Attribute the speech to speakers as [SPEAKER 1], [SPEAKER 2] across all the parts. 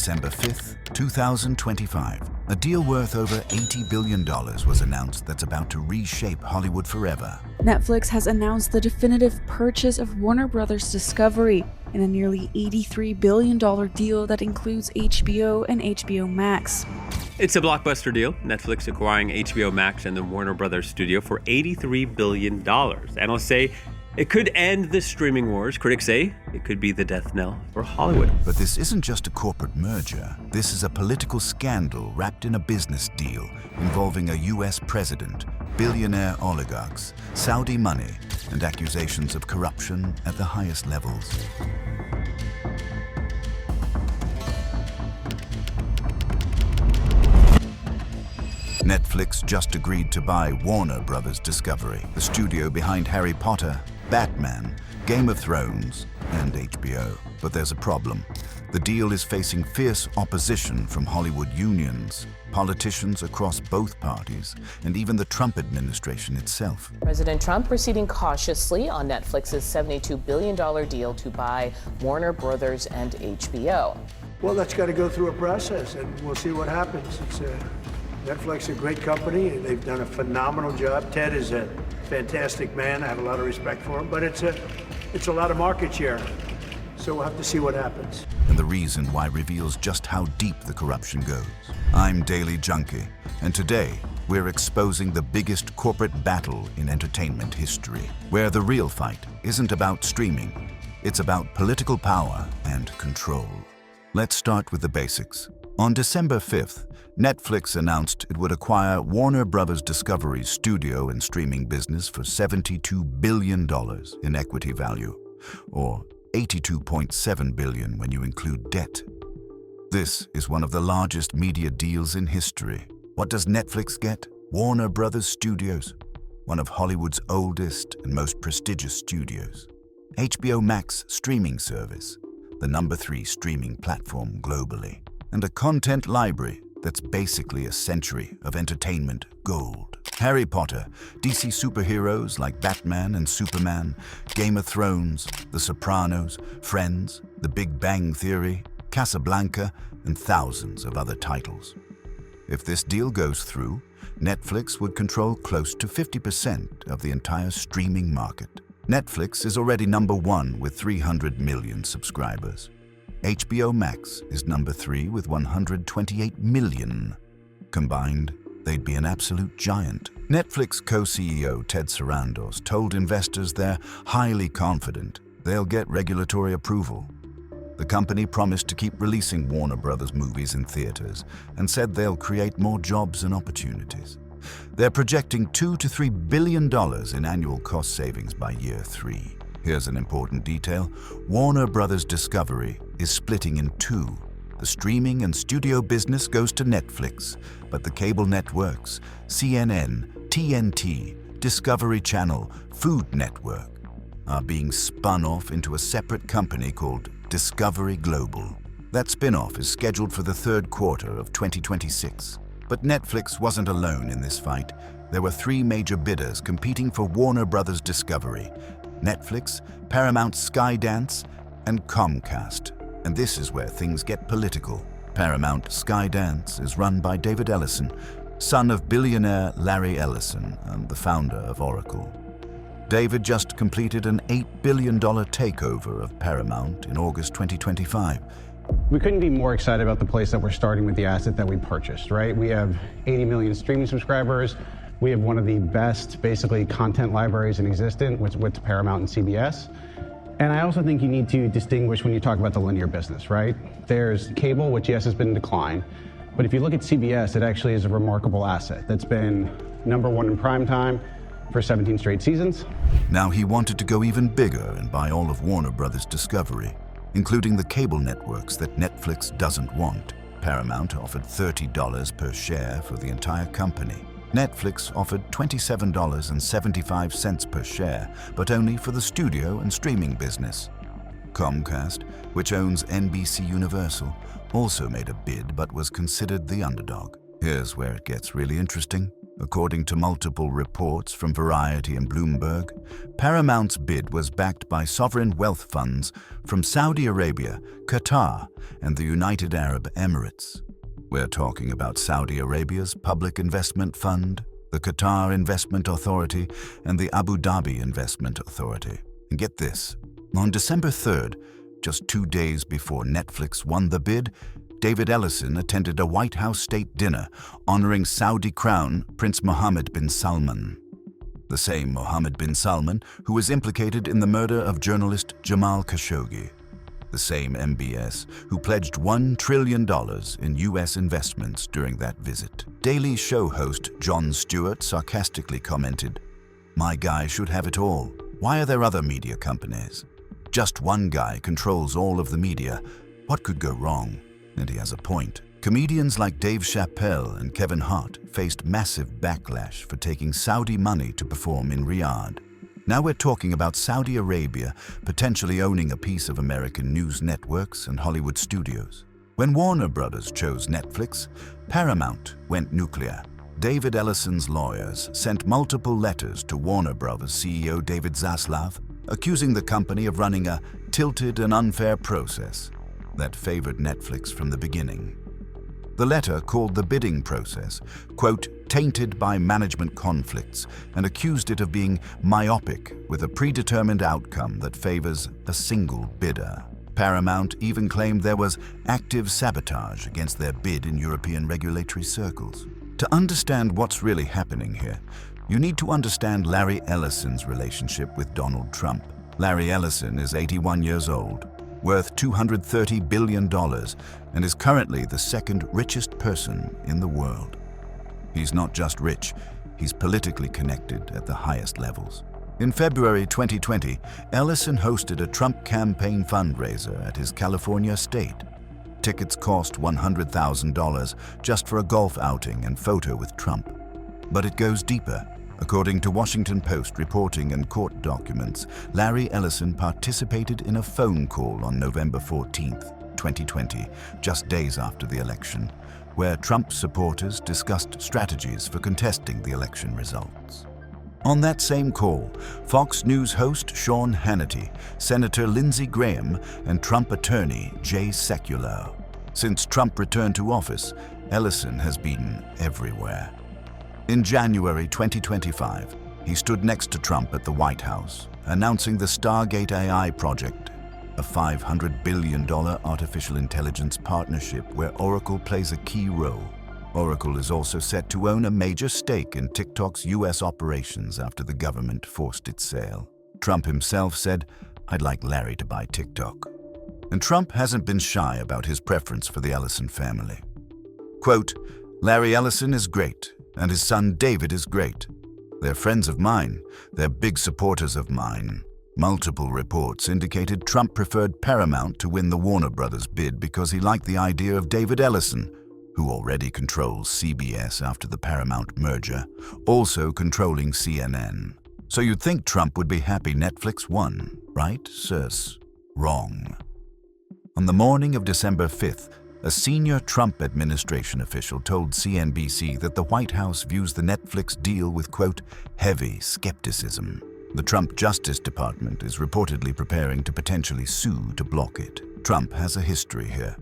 [SPEAKER 1] December 5th, 2025, a deal worth over $80 billion was announced that's about to reshape Hollywood forever.
[SPEAKER 2] Netflix has announced the definitive purchase of Warner Bros. Discovery in a nearly $83 billion deal that includes HBO and HBO Max.
[SPEAKER 3] It's a blockbuster deal, Netflix acquiring HBO Max and the Warner Bros. Studio for $83 billion. Analysts say it could end the streaming wars. Critics say it could be the death knell for Hollywood.
[SPEAKER 1] But this isn't just a corporate merger. This is a political scandal wrapped in a business deal involving a U.S. president, billionaire oligarchs, Saudi money, and accusations of corruption at the highest levels. Netflix just agreed to buy Warner Bros. Discovery, the studio behind Harry Potter, Batman, Game of Thrones, and HBO. But there's a problem. The deal is facing fierce opposition from Hollywood unions, politicians across both parties, and even the Trump administration itself.
[SPEAKER 4] President Trump proceeding cautiously on Netflix's $72 billion deal to buy Warner Brothers and HBO.
[SPEAKER 5] Well, that's got to go through a process, and we'll see what happens. Netflix is a great company, and they've done a phenomenal job. Ted is a fantastic man. I have a lot of respect for him, but it's a lot of market share. So we'll have to see what happens.
[SPEAKER 1] And the reason why reveals just how deep the corruption goes. I'm Daily Junkie, and today we're exposing the biggest corporate battle in entertainment history, where the real fight isn't about streaming, it's about political power and control. Let's start with the basics. On December 5th, Netflix announced it would acquire Warner Bros. Discovery's studio and streaming business for $72 billion in equity value, or $82.7 billion when you include debt. This is one of the largest media deals in history. What does Netflix get? Warner Bros. Studios, one of Hollywood's oldest and most prestigious studios. HBO Max streaming service, the #3 streaming platform globally. And a content library that's basically a century of entertainment gold. Harry Potter, DC superheroes like Batman and Superman, Game of Thrones, The Sopranos, Friends, The Big Bang Theory, Casablanca, and thousands of other titles. If this deal goes through, Netflix would control close to 50% of the entire streaming market. Netflix is already #1 with 300 million subscribers. HBO Max is #3 with 128 million. Combined, they'd be an absolute giant. Netflix co-CEO Ted Sarandos told investors they're highly confident they'll get regulatory approval. The company promised to keep releasing Warner Bros. Movies in theaters and said they'll create more jobs and opportunities. They're projecting $2 to $3 billion in annual cost savings by year 3. Here's an important detail. Warner Bros. Discovery is splitting in two. The streaming and studio business goes to Netflix, but the cable networks, CNN, TNT, Discovery Channel, Food Network, are being spun off into a separate company called Discovery Global. That spin-off is scheduled for the third quarter of 2026. But Netflix wasn't alone in this fight. There were 3 major bidders competing for Warner Bros. Discovery: Netflix, Paramount Skydance, and Comcast. And this is where things get political. Paramount Skydance is run by David Ellison, son of billionaire Larry Ellison and the founder of Oracle. David just completed an $8 billion takeover of Paramount in August 2025.
[SPEAKER 6] We couldn't be more excited about the place that we're starting with the asset that we purchased, right? We have 80 million streaming subscribers. We have one of the best, basically, content libraries in existence with Paramount and CBS. And I also think you need to distinguish when you talk about the linear business, right? There's cable, which, yes, has been in decline. But if you look at CBS, it actually is a remarkable asset that's been #1 in primetime for 17 straight seasons.
[SPEAKER 1] Now he wanted to go even bigger and buy all of Warner Bros. Discovery, including the cable networks that Netflix doesn't want. Paramount offered $30 per share for the entire company. Netflix offered $27.75 per share, but only for the studio and streaming business. Comcast, which owns NBC Universal, also made a bid but was considered the underdog. Here's where it gets really interesting. According to multiple reports from Variety and Bloomberg, Paramount's bid was backed by sovereign wealth funds from Saudi Arabia, Qatar, and the United Arab Emirates. We're talking about Saudi Arabia's Public Investment Fund, the Qatar Investment Authority, and the Abu Dhabi Investment Authority. And get this, on December 3rd, just 2 days before Netflix won the bid, David Ellison attended a White House state dinner honoring Saudi Crown Prince Mohammed bin Salman. The same Mohammed bin Salman who was implicated in the murder of journalist Jamal Khashoggi. The same MBS who pledged $1 trillion in U.S. investments during that visit. Daily Show host Jon Stewart sarcastically commented, "My guy should have it all. Why are there other media companies? Just one guy controls all of the media. What could go wrong?" And he has a point. Comedians like Dave Chappelle and Kevin Hart faced massive backlash for taking Saudi money to perform in Riyadh. Now we're talking about Saudi Arabia potentially owning a piece of American news networks and Hollywood studios. When Warner Brothers chose Netflix, Paramount went nuclear. David Ellison's lawyers sent multiple letters to Warner Brothers CEO David Zaslav, accusing the company of running a tilted and unfair process that favored Netflix from the beginning. The letter called the bidding process, quote, tainted by management conflicts, and accused it of being myopic with a predetermined outcome that favors a single bidder. Paramount even claimed there was active sabotage against their bid in European regulatory circles. To understand what's really happening here, you need to understand Larry Ellison's relationship with Donald Trump. Larry Ellison is 81 years old, worth $230 billion, and is currently the second richest person in the world. He's not just rich, he's politically connected at the highest levels. In February 2020, Ellison hosted a Trump campaign fundraiser at his California estate. Tickets cost $100,000 just for a golf outing and photo with Trump. But it goes deeper. According to Washington Post reporting and court documents, Larry Ellison participated in a phone call on November 14, 2020, just days after the election, where Trump supporters discussed strategies for contesting the election results. On that same call, Fox News host Sean Hannity, Senator Lindsey Graham, and Trump attorney Jay Sekulow. Since Trump returned to office, Ellison has been everywhere. In January 2025, he stood next to Trump at the White House, announcing the Stargate AI project, a $500 billion artificial intelligence partnership where Oracle plays a key role. Oracle is also set to own a major stake in TikTok's US operations after the government forced its sale. Trump himself said, "I'd like Larry to buy TikTok." And Trump hasn't been shy about his preference for the Ellison family. Quote, "Larry Ellison is great, and his son David is great. They're friends of mine. They're big supporters of mine." Multiple reports indicated Trump preferred Paramount to win the Warner Brothers bid because he liked the idea of David Ellison, who already controls CBS after the Paramount merger, also controlling CNN. So you'd think Trump would be happy Netflix won, right, sirs? Wrong. On the morning of December 5th, a senior Trump administration official told CNBC that the White House views the Netflix deal with, quote, heavy skepticism. The Trump Justice Department is reportedly preparing to potentially sue to block it. Trump has a history here.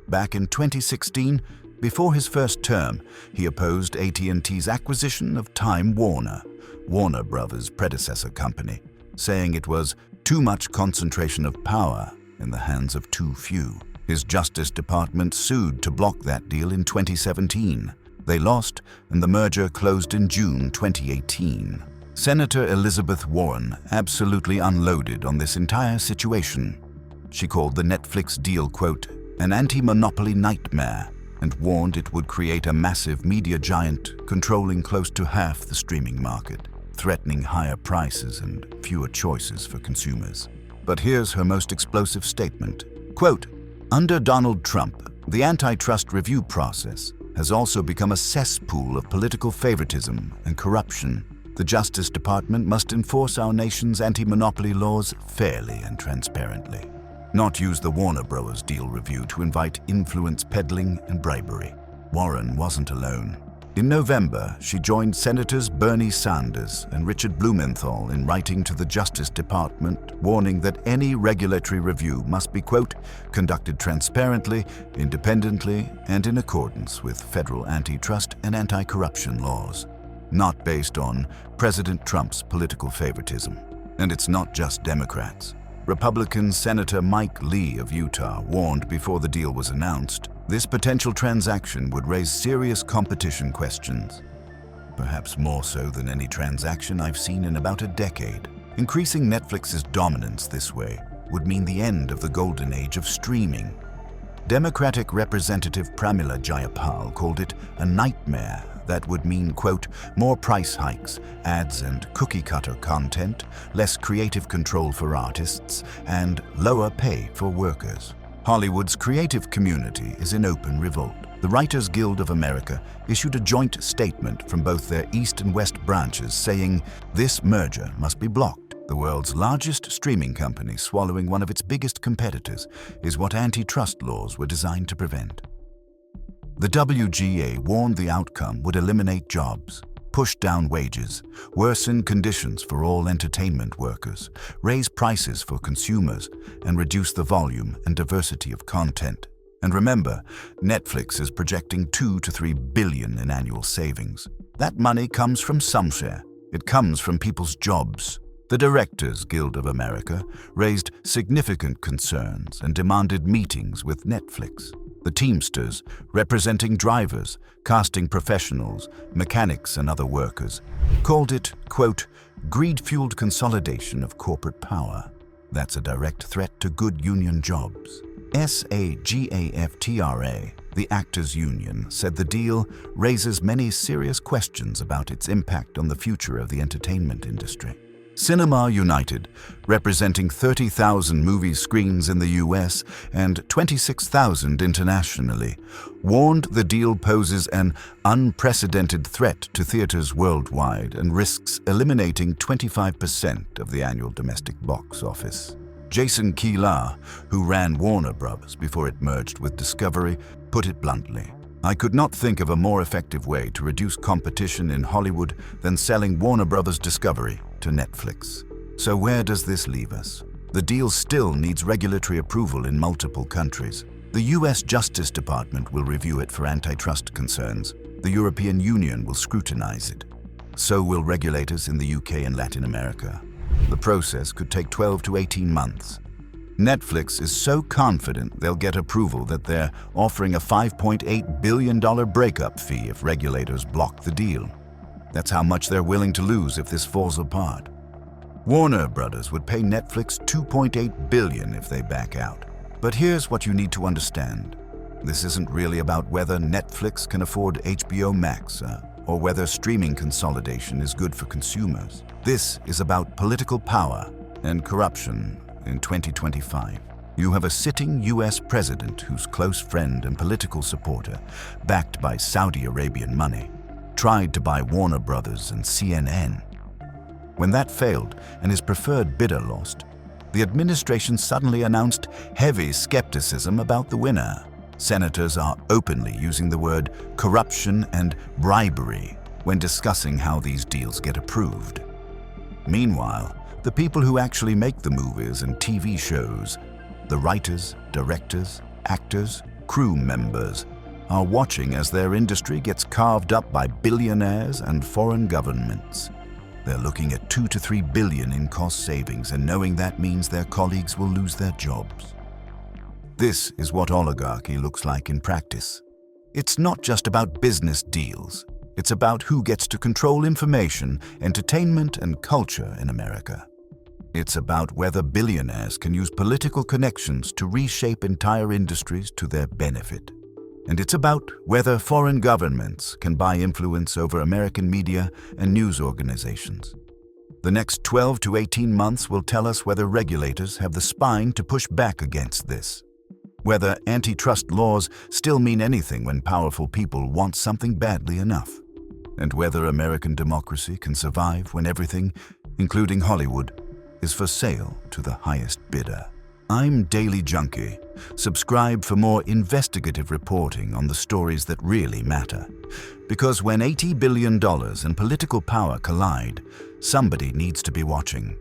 [SPEAKER 1] Back in 2016, before his first term, he opposed AT&T's acquisition of Time Warner, Warner Brothers' predecessor company, saying it was too much concentration of power in the hands of too few. His Justice Department sued to block that deal in 2017. They lost, and the merger closed in June 2018. Senator Elizabeth Warren absolutely unloaded on this entire situation. She called the Netflix deal, quote, an anti-monopoly nightmare, and warned it would create a massive media giant controlling close to half the streaming market, threatening higher prices and fewer choices for consumers. But here's her most explosive statement, quote, under Donald Trump, the antitrust review process has also become a cesspool of political favoritism and corruption. The Justice Department must enforce our nation's anti-monopoly laws fairly and transparently, not use the Warner Bros. Deal review to invite influence peddling and bribery. Warren wasn't alone. In November, she joined Senators Bernie Sanders and Richard Blumenthal in writing to the Justice Department, warning that any regulatory review must be, quote, conducted transparently, independently, and in accordance with federal antitrust and anti-corruption laws, not based on President Trump's political favoritism. And it's not just Democrats. Republican Senator Mike Lee of Utah warned before the deal was announced this potential transaction would raise serious competition questions, perhaps more so than any transaction I've seen in about a decade. Increasing Netflix's dominance this way would mean the end of the golden age of streaming. Democratic Representative Pramila Jayapal called it a nightmare that would mean, quote, more price hikes, ads and cookie-cutter content, less creative control for artists, and lower pay for workers. Hollywood's creative community is in open revolt. The Writers Guild of America issued a joint statement from both their East and West branches saying this merger must be blocked. The world's largest streaming company swallowing one of its biggest competitors is what antitrust laws were designed to prevent. The WGA warned the outcome would eliminate jobs, push down wages, worsen conditions for all entertainment workers, raise prices for consumers, and reduce the volume and diversity of content. And remember, Netflix is projecting $2 to $3 billion in annual savings. That money comes from some share. It comes from people's jobs. The Directors Guild of America raised significant concerns and demanded meetings with Netflix. The Teamsters, representing drivers, casting professionals, mechanics, and other workers, called it, quote, greed-fueled consolidation of corporate power. That's a direct threat to good union jobs. SAGAFTRA, the Actors Union, said the deal raises many serious questions about its impact on the future of the entertainment industry. Cinema United, representing 30,000 movie screens in the US and 26,000 internationally, warned the deal poses an unprecedented threat to theaters worldwide and risks eliminating 25% of the annual domestic box office. Jason Kilar, who ran Warner Bros. Before it merged with Discovery, put it bluntly, I could not think of a more effective way to reduce competition in Hollywood than selling Warner Bros. Discovery to Netflix. So where does this leave us? The deal still needs regulatory approval in multiple countries. The US Justice Department will review it for antitrust concerns. The European Union will scrutinize it. So will regulators in the UK and Latin America. The process could take 12 to 18 months. Netflix is so confident they'll get approval that they're offering a $5.8 billion breakup fee if regulators block the deal. That's how much they're willing to lose if this falls apart. Warner Brothers would pay Netflix $2.8 billion if they back out. But here's what you need to understand. This isn't really about whether Netflix can afford HBO Max or whether streaming consolidation is good for consumers. This is about political power and corruption in 2025. You have a sitting US president whose close friend and political supporter, backed by Saudi Arabian money, tried to buy Warner Brothers and CNN. When that failed and his preferred bidder lost, the administration suddenly announced heavy skepticism about the winner. Senators are openly using the word corruption and bribery when discussing how these deals get approved. Meanwhile, the people who actually make the movies and TV shows, the writers, directors, actors, crew members, are watching as their industry gets carved up by billionaires and foreign governments. They're looking at $2 to $3 billion in cost savings and knowing that means their colleagues will lose their jobs. This is what oligarchy looks like in practice. It's not just about business deals. It's about who gets to control information, entertainment, and culture in America. It's about whether billionaires can use political connections to reshape entire industries to their benefit. And it's about whether foreign governments can buy influence over American media and news organizations. The next 12 to 18 months will tell us whether regulators have the spine to push back against this. Whether antitrust laws still mean anything when powerful people want something badly enough. And whether American democracy can survive when everything, including Hollywood, is for sale to the highest bidder. I'm Daily Junkie. Subscribe for more investigative reporting on the stories that really matter. Because when $80 billion and political power collide, somebody needs to be watching.